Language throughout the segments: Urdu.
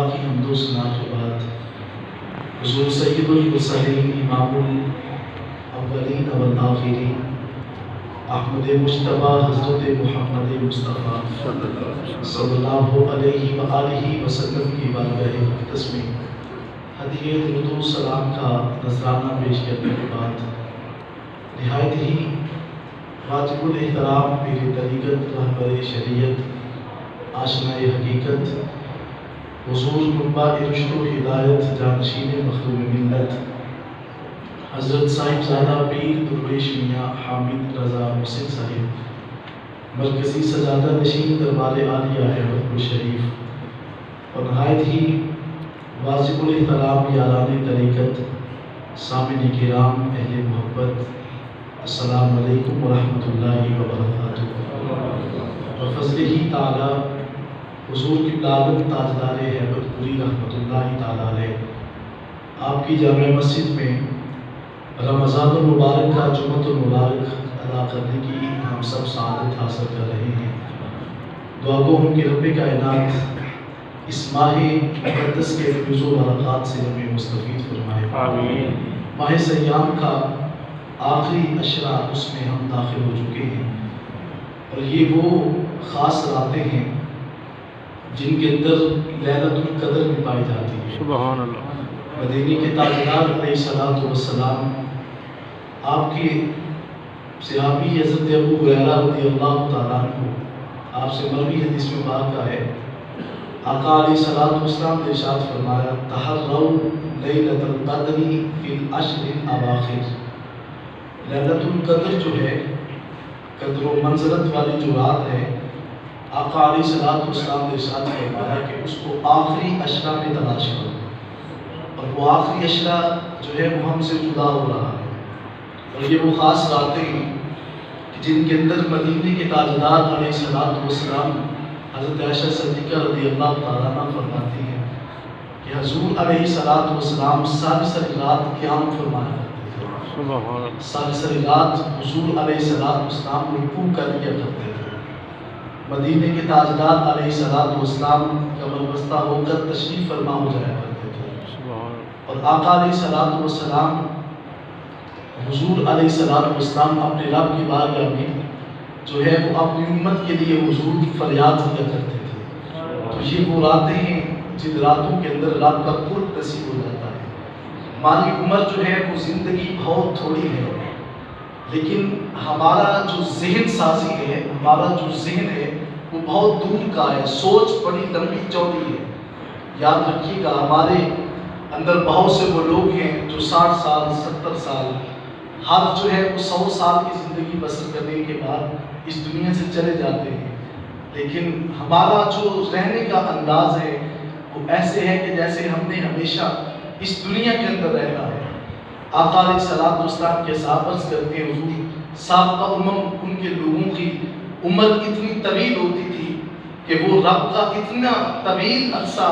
اللہ کی حمد و ثنا کے بعد حضور سید المرسلین امام الاولین والآخرین احمد مجتبی حضرت محمد مصطفیٰ صلی اللہ علیہ وآلہ وسلم کی بارگاہ اقدس میں ہدیہ درود و سلام کا نذرانہ پیش کرنے کے بعد نہایت ہی واجب الاحترام پیر طریقت رہبر شریعت آشنائے حقیقت حضور منبع رشد و ہدایت جانشین مخدوم ملت حضرت صاحب زادہ پیر درویش میاں حامد رضا محسن صاحب مرکزی سجادہ نشین دربار عالیہ احمد شریف اور نہایت ہی واجب الاحترام یاران طریقت سامعین کرام اہل محبت السلام علیکم ورحمۃ اللہ وبرکاتہ۔ بفضلہ تعالی حضور کی عالم تاجدار ہیبت پوری رحمۃ اللہ تعالی علیہ آپ کی جامع مسجد میں رمضان المبارک کا جمعۃ المبارک ادا کرنے کی ہم سب سعادت حاصل کر رہے ہیں۔ دعا گو ہوں کہ رب کائنات اس ماہ مقدس کے فیض و برکات سے ہمیں مستفید فرمائے۔ آمین۔ ماہ سیام کا آخری عشرہ اس میں ہم داخل ہو چکے ہیں اور یہ وہ خاص راتیں ہیں جن کے اندر لیلۃ القدر بھی پائی جاتی ہے۔ سبحان اللہ۔ مدینے کے تاجدار علیہ الصلوۃ والسلام آپ کے صحابی حضرت ابو ہریرہ رضی اللہ تعالیٰ عنہ آپ سے مروی حدیث میں واقع ہے، آقا علیہ الصلوۃ والسلام نے ارشاد فرمایا تحروا لیلۃ القدر فی العشر الاواخر۔ لیلۃ القدر جو ہے قدر و منزلت والی جو رات ہے، آقا علیہ الصلوۃ والسلام نے ارشاد فرمایا کہ اس کو آخری عشرہ میں تلاش کرو، اور وہ آخری عشرہ جو ہے وہ ہم سے جدا ہو رہا ہے، اور یہ وہ خاص راتیں ہیں جن کے اندر مدینے کے تاجدار علیہ الصلوۃ والسلام حضرت عائشہ صدیقہ رضی اللہ تعالیٰ عنہ فرماتی ہیں کہ حضور علیہ الصلوۃ والسلام ساری رات قیام فرمایا کرتے تھے، ساری رات حضور علیہ الصلوۃ والسلام رکوع کر لیا کرتے تھے۔ مدینے کے تاجدار علیہ الصلوۃ والسلام کمر بستہ ہو کر تشریف فرما ہو جایا کرتے تھے، اور آقا علیہ الصلوۃ والسلام حضور علیہ الصلوۃ والسلام اپنے رب کی بارگاہ میں جو ہے وہ اپنی امت کے لیے حضور کی فریاد کیا کرتے تھے۔ تو یہ وہ راتیں ہیں جن راتوں کے اندر رات کا قرب نصیب ہو جاتا ہے۔ ہماری عمر جو ہے وہ زندگی بہت تھوڑی ہے، لیکن ہمارا جو ذہن سازی ہے، ہمارا جو ذہن ہے وہ بہت دور کا ہے، سوچ بڑی لمبی چوڑی ہے۔ یاد رکھیے گا ہمارے اندر بہت سے وہ لوگ ہیں جو 60 سال 70 سال ہر جو ہے وہ 100 سال کی زندگی بسر کرنے کے بعد اس دنیا سے چلے جاتے ہیں، لیکن ہمارا جو رہنے کا انداز ہے وہ ایسے ہے کہ جیسے ہم نے ہمیشہ اس دنیا کے اندر رہنا ہے۔ آقا علیہ الصلوۃ والسلام کے صحابہ کرتے ہیں حضور سابقہ ان کے لوگوں کی عمر اتنی طویل ہوتی تھی کہ وہ رب کا اتنا طویل عرصہ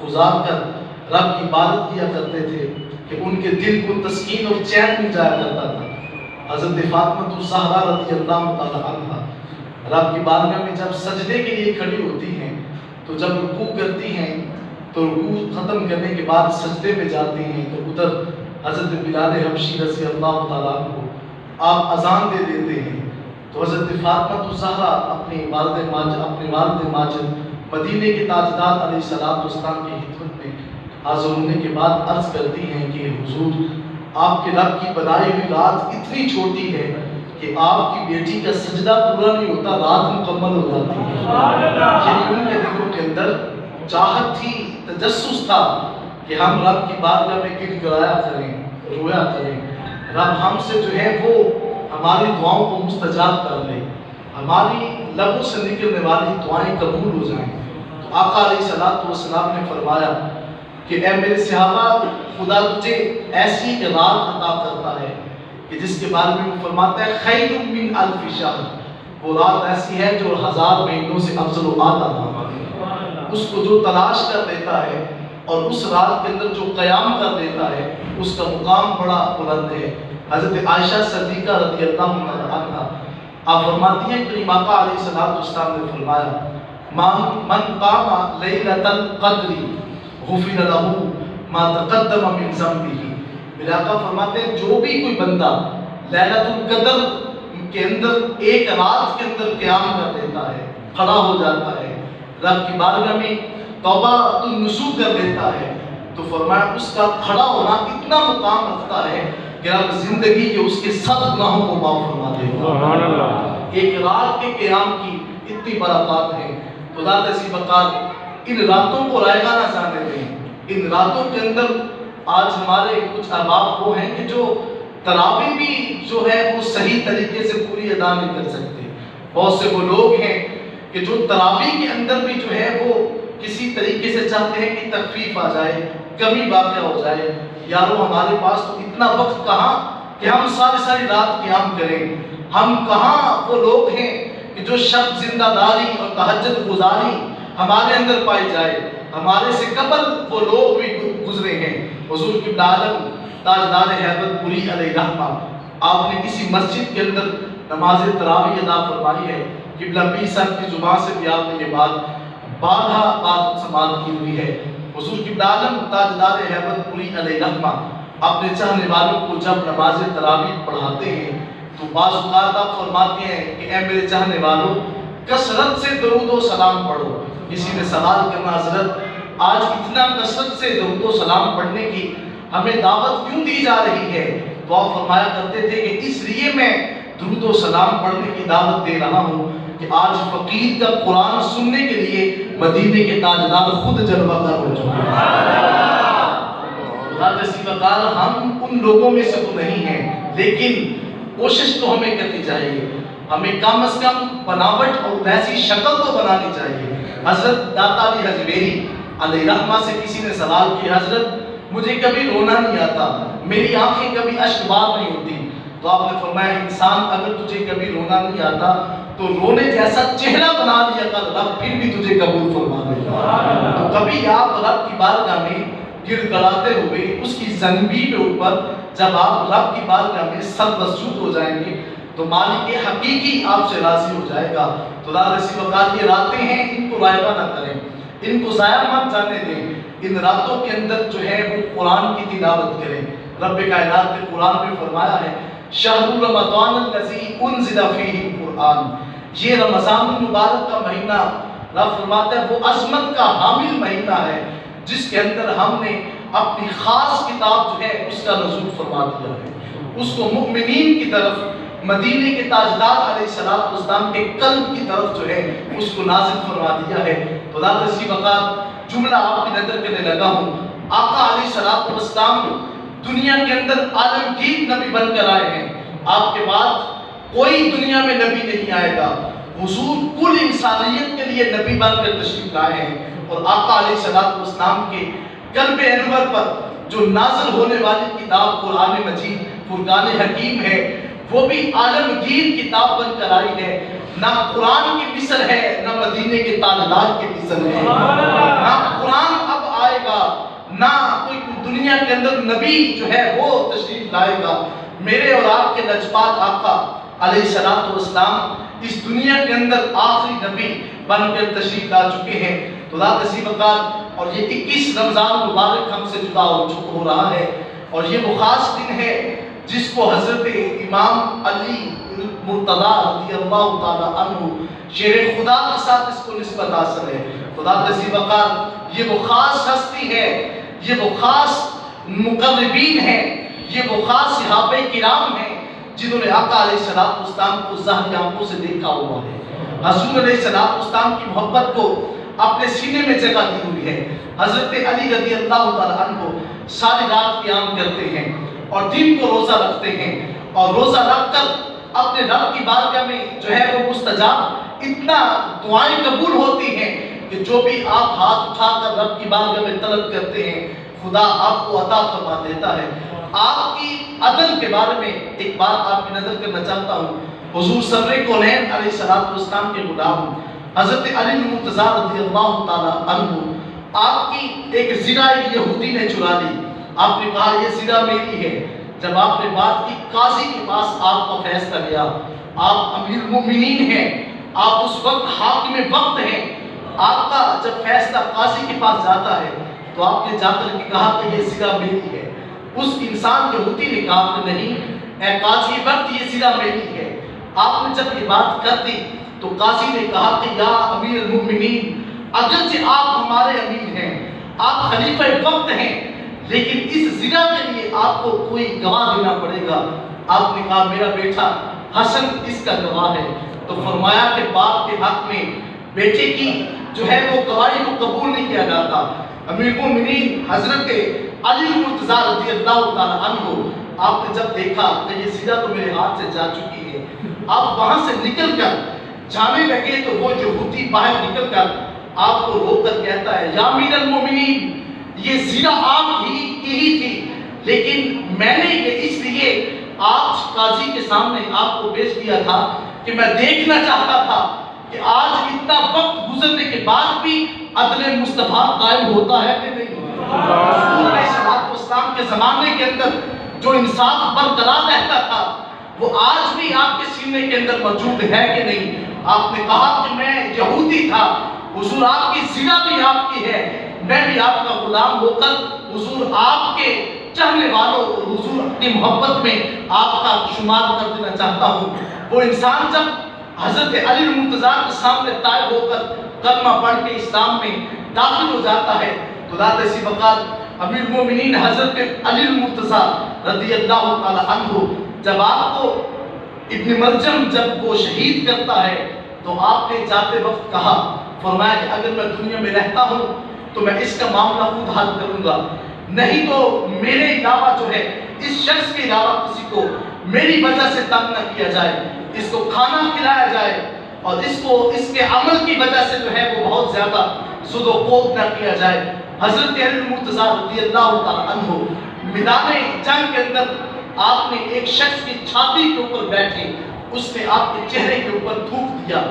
گزار کر رب کی عبادت کیا کرتے تھے کہ ان کے دل کو تسکین اور چین مل جایا کرتا تھا۔ حضرت فاطمہ الزہرا رضی اللہ تعالی عنہا رب کی بارگاہ میں جب سجدے کے لیے کھڑی ہوتی ہیں تو جب رکوع کرتی ہیں تو رکوع ختم کرنے کے بعد سجدے میں جاتی ہیں تو ادھر حضرت بلال حبشی رضی اللہ تعالیٰ عنہ آپ اذان دے دیتے ہیں، تو حضرت فاطمہ الزہرا اپنے والد ماجد مدینے کے تاجدار علیہ الصلوۃ والسلام کی خدمت میں حاضر ہونے کے بعد عرض کرتی ہیں کہ حضور آپ کے رب کی بنائی ہوئی رات اتنی چھوٹی ہے کہ آپ کی بیٹی کا سجدہ پورا نہیں ہوتا، رات مکمل ہو جاتی ہے۔ یعنی ان کے دلوں کے اندر چاہت تھی، تجسس تھا کہ ہم رب کی بارگاہ میں گر گرایا کریں، رویا کریں، رب ہم سے جو ہے وہ ہماری دعاؤں کو مستجاب کر لے، ہماری لبوں سے نکلنے والی دعائیں قبول ہو جائیں۔ تو آقا علیہ الصلوۃ والسلام نے فرمایا کہ اے میرے صحابہ، خدا تجھے ایسی ایک رات عطا کرتا ہے کہ جس کے بارے میں وہ فرماتا ہے خیر من الف شہر، وہ رات ایسی ہے جو 1000 مہینوں سے افضل و اعلیٰ ہے۔ اس کو جو تلاش کر لیتا ہے اور اس رات کے اندر جو قیام کر لیتا ہے اس کا مقام بڑا بلند ہے۔ حضرت عائشہ صدیقہ رضی اللہ عنہا آپ فرماتی ہیں کہ آقا علیہ الصلوۃ والسلام نے فرمایا من قام لیلۃ القدر غفر لہ ما تقدم من ذنبہ. میرے آقا فرماتے ہیں جو بھی کوئی بندہ لیلۃ القدر کے اندر ایک رات کے اندر قیام کر لیتا ہے، کھڑا ہو جاتا ہے، رب کی بارگاہ میں توبہ النصوح کر لیتا ہے، تو فرمایا اس کا کھڑا ہونا اتنا مقام رکھتا ہے کہ رب زندگی کے اس کے سب گناہوں کو معاف فرما دے گا. سبحان اللہ. ایک رات کے قیام کی اتنی برکات ہیں. خدا تسی بقال ان راتوں کو رائگاں نہ جانے دیں. ان راتوں کے اندر آج ہمارے کچھ احباب وہ ہیں کہ جو تراویح بھی جو ہے وہ صحیح طریقے سے پوری ادا نہیں کر سکتے. بہت سے وہ لوگ ہیں کہ جو تراویح کے اندر بھی جو ہے وہ کسی طریقے سے چاہتے ہیں کہ تخفیف آ جائے، کمی واقع ہو جائے. یارو ہمارے پاس تو اتنا وقت کہاں کہ ہم ساری رات قیام کریں. ہم کہاں وہ لوگ ہیں کہ جو شب زندہ داری اور تہجد گزاری ہمارے اندر پائی جائے. ہمارے سے قبل وہ لوگ بھی گزرے ہیں. حضور قبلہ عالم تاجدار ہیبت پوری علیہ رحمہ آپ نے کسی مسجد کے اندر نماز تراویح ادا فرمائی ہے. قبلہ پیر صاحب کی زبان سے بھی آپ نے یہ بات بات سماعت کی ہوئی ہے. حضور قبلہ عالم تاجدار ہیبت پوری علیہ رحمہ اپنے چاہنے والوں کو جب نماز تراویح پڑھاتے ہیں تو بعض اوقات آپ فرماتے ہیں کہ اے میرے چاہنے والوں کثرت سے درود و سلام پڑھو. کسی نے سوال کرنا حضرت آج اتنا کثرت سے درود و سلام پڑھنے کی ہمیں دعوت کیوں دی جا رہی ہے؟ تو آپ فرمایا کرتے تھے کہ اس لیے میں درود و سلام پڑھنے کی دعوت دے رہا ہوں کہ آج فقیر کا قرآن سننے کے لیے مدینے کے تاجدار خود جلوہ گر ہو چکے ہیں. ہم ان لوگوں میں سے تو نہیں ہیں لیکن کوشش تو ہمیں کرنی چاہیے. ہمیں کم از کم بناوٹ اور ویسی شکل تو بنانی چاہیے. حضرت داتا علی حجویری علیہ رحمہ سے کسی نے سوال کیا حضرت مجھے کبھی رونا نہیں آتا، میری آنکھیں کبھی اشک بار نہیں ہوتی. تو آپ نے فرمایا انسان اگر تجھے کبھی رونا نہیں آتا تو رونے جیسا چہرہ بنا لیا کر رب پھر بھی تجھے قبول فرما دے گا. تو کبھی آپ رب کی بارگاہ میں گر گڑاتے ہوئے اس کی زنبی کے اوپر جب آپ رب کی بارگاہ میں سر مسجود ہو جائیں گے تو مالک حقیقی آپ سے راضی ہو جائے گا. تو رسی وقات یہ راتیں ہیں ان کو رائبہ نہ کریں، ان کو ضائع مت جانے دیں. ان راتوں کے اندر جو ہے وہ قرآن کی تلاوت کریں. رب کائنات نے قرآن میں فرمایا ہے شہر رمضان الذی انزل فیہ القرآن. یہ رمضان المبارک کا مہینہ رب فرماتا ہے وہ عظمت کا حامل مہینہ ہے جس کے اندر ہم نے اپنی خاص کتاب جو ہے اس کا نزول فرما دیا ہے. اس کو مؤمنین کی طرف مدینے کے تاجدار علیہ السلام کے قلب کی طرف جو ہے اس کو نازل فرما دیا ہے. تو ذات اسی وقت جملہ آپ کی نظر کرنے لگا ہوں. آقا علیہ السلام دنیا کے اندر عالمگیر نبی بن کر آئے ہیں. آپ کے بعد کوئی دنیا میں نبی نہیں آئے گا. حضور کل انسانیت کے لیے نبی بن کر تشریف لائے ہیں. اور آقا علیہ السلام کے قلب انور پر جو نازل ہونے والی کتاب قرآن مجید فرقان حکیم ہے وہ بھی عالمگیر کتاب بن کر آئی ہے. نہ قرآن کی مثل ہے نہ مدینے کے تاجدار کی مثل ہے. نہ قرآن اب آئے گا نہ کوئی دنیا کے اندر نبی جو ہے وہ تشریف لائے گا. میرے اور آپ کے لجپال آقا علیہ السلام اس دنیا کے اندر آخری نبی بن کر تشریف لا چکے ہیں. تو ذات اسی وقت اور یہ 21 رمضان مبارک ہم سے جدا ہو رہا ہے اور یہ وہ خاص دن ہے جس کو حضرت امام علی مرتضیٰ رضی اللہ تعالیٰ عنہ شیر خدا کے ساتھ اس کو نسبت حاصل ہے. خدا تسی وقار یہ وہ خاص ہستی ہے، یہ وہ خاص مقربین ہیں، یہ وہ خاص صحابہ کرام ہیں جنہوں نے آقا علیہ السلام کو ظاہری آنکھوں سے دیکھا ہوا ہے. حضور علیہ السلام کی محبت کو اپنے سینے میں جگہ دی ہوئی ہے. حضرت علی رضی اللہ تعالیٰ عنہ ساری رات قیام کرتے ہیں اور دن کو روزہ رکھتے ہیں اور روزہ رکھ کر اپنے رب کی بارگاہ میں جو ہے وہ مستجاب اتنا دعائیں قبول ہوتی ہیں کہ جو بھی آپ ہاتھ اٹھا کر رب کی بارگاہ میں طلب کرتے ہیں خدا آپ کو عطا فرما دیتا ہے. آپ کی عدل کے بارے میں ایک بات آپ کی نظر کرنا چاہتا ہوں. حضور سرور کونین علیہ السلام کے غلام حضرت علی مرتضیٰ رضی اللہ تعالیٰ عنہ آپ کی ایک زرہ یہودی نے چرا لی. آپ نے کہا یہ زرہ میری ہے. جب آپ نے بات کی قاضی کے پاس آپ کا فیصلہ لیا. آپ امیر المؤمنین ہیں، آپ اس وقت حاکم وقت ہیں. آپ کا جب فیصلہ قاضی کے پاس جاتا ہے تو آپ نے جا کر کے کہا کہ یہ سرا میری ہے۔ اس انسان یہودی نے کہا کہ نہیں اے قاضی وقت یہ سرا میری ہے۔ آپ نے جب یہ بات کر دی تو قاضی نے کہا کہ یا امیر المؤمنین، اگرچہ آپ ہمارے امیر ہیں، آپ خلیفہ وقت ہیں، لیکن اس زنا کے لیے آپ کو کوئی گواہ دینا پڑے گا۔ آپ نے کہا میرا بیٹا حسن اس کا گواہ ہے۔ تو فرمایا کہ باپ کے حق میں بیٹے کی جو ہے وہ گواہی کو قبول نہیں کیا جاتا۔ امیر المؤمنین حضرت علی المرتضیٰ رضی اللہ تعالی عنہ، آپ نے جب دیکھا کہ یہ زنا تو میرے ہاتھ سے جا چکی ہے، آپ وہاں سے نکل کر جانے لگے تو وہ یہودی باہر نکل کر آپ کو روک کر کہتا ہے یا امیر المؤمنین، یہ زنا آپ کی ہی تھی، لیکن میں نے یہ اس لیے آج قاضی کے سامنے آپ کو پیش کیا تھا کہ میں دیکھنا چاہتا تھا کہ آج اتنا وقت گزرنے کے بعد بھی عدل مصطفیٰ قائم ہوتا ہے کہ نہیں۔ رسول علیہ السلام کے زمانے کے اندر جو انصاف برقرار رہتا تھا وہ آج بھی آپ کے سینے کے اندر موجود ہے کہ نہیں۔ آپ نے کہا کہ میں یہودی تھا، حضور آپ کی زنا بھی آپ کی ہے، میں بھی آپ کا غلام ہو کر حضور آپ کے چاہنے والوں، حضور اپنی محبت میں آپ کا شمار کر دینا چاہتا ہوں۔ وہ انسان جب حضرت علی المرتضیٰ کے سامنے طائب ہو کر کلمہ پڑھ کے اسلام میں داخل ہو جاتا ہے تو ذات ایسی وقات امیر المومنین حضرت علی المرتضیٰ رضی اللہ تعالی عنہ جب آپ کو ابن مرجم جب وہ شہید کرتا ہے تو آپ نے جاتے وقت کہا، فرمایا کہ اگر میں دنیا میں رہتا ہوں تو میں اس کا معاملہ خود حل کروں گا، نہیں تو میرے علاوہ جو ہے اس شخص کے علاوہ کسی کو میری وجہ سے تنگ نہ کیا جائے، اس کو کھانا کھلایا جائے اور اس کے عمل کی وجہ سے جو ہے وہ بہت زیادہ سود و کوب نہ کیا جائے۔ حضرت علی المرتضیٰ رضی اللہ تعالی عنہ میدان جنگ کے اندر آپ نے ایک شخص کی چھاتی کے اوپر بیٹھے، اس نے آپ کے چہرے کے اوپر تھوک دیا،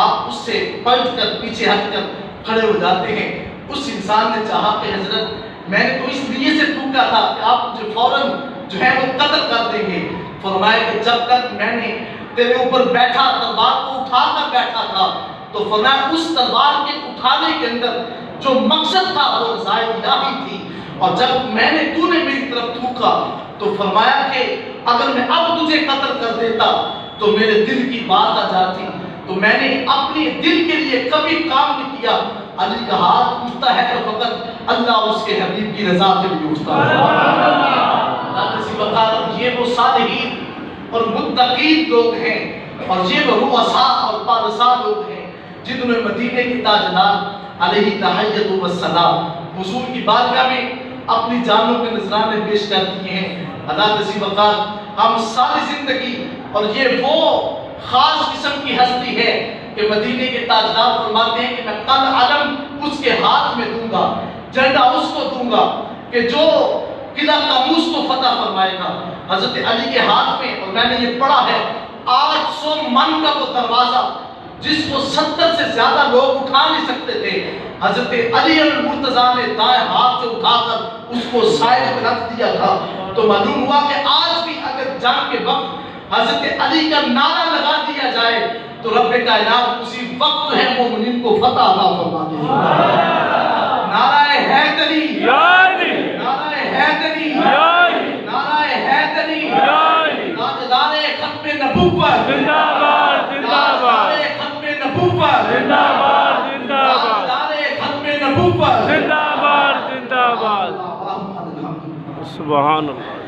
آپ اس سے پلٹ کر پیچھے ہٹ کر کھڑے ہو جاتے ہیں۔ اس انسان نے چاہا کہ حضرت میں نے تو اس لیے سے تھوکا تھا کہ آپ مجھے فوراً جو ہے وہ قتل کر دیں گے۔ فرمایا کہ جب تک میں نے تیرے اوپر بیٹھا تلوار کو اٹھا کر بیٹھا تھا تو فرمایا اس تلوار کے اٹھانے کے اندر جو مقصد تھا وہ رضائے الہی تھی، اور جب تو نے میری طرف تھوکا تو فرمایا کہ اگر میں اب تجھے قتل کر دیتا تو میرے دل کی بات آ جاتی، تو میں نے اپنے دل کے لیے کبھی کام نہیں کیا۔ علی کا ہاتھ اٹھتا ہے تو فقط اللہ اس کے حبیب کی رضا کے لیے اٹھتا ہے۔ اسی وقت یہ وہ صالحین اور متقین لوگ ہیں اور یہ وہ رؤساء اور پارساء لوگ ہیں جنہوں نے مدینے کے تاجدار علیہ تحیت و السلام حضور کی بارگاہ میں اپنی جانوں کے نذرانے پیش کر دیے ہیں۔ حضرت اسی وقت ہم ساری زندگی، اور یہ وہ خاص قسم کی ہستی ہے کہ مدینے کے تاجدار فرماتے ہیں کہ میں کل علم اس کے ہاتھ میں دوں گا، جھنڈا اس کو دوں گا کہ جو قلعہ قاموس کو فتح فرمائے گا حضرت علی کے ہاتھ میں۔ اور میں نے یہ پڑھا ہے 800 من کا وہ دروازہ جس کو 70 سے زیادہ لوگ اٹھا نہیں سکتے تھے، حضرت علی المرتضیٰ نے دائیں ہاتھ سے اٹھا کر اس کو سائے میں رکھ دیا تھا۔ تو معلوم ہوا کہ آج بھی اگر جنگ کے وقت حضرت علی کا نعرہ لگا دیا جائے تو رب کائنات اسی وقت جو ہے مومنین کو فتح عطا فرما دے گا۔ نعرہ حیدری، نعرہ حیدری، نعرہ حیدری، تاجدار ختم نبوت، تاجدار ختم نبوت، تاجدار ختم نبوت، سبحان اللہ۔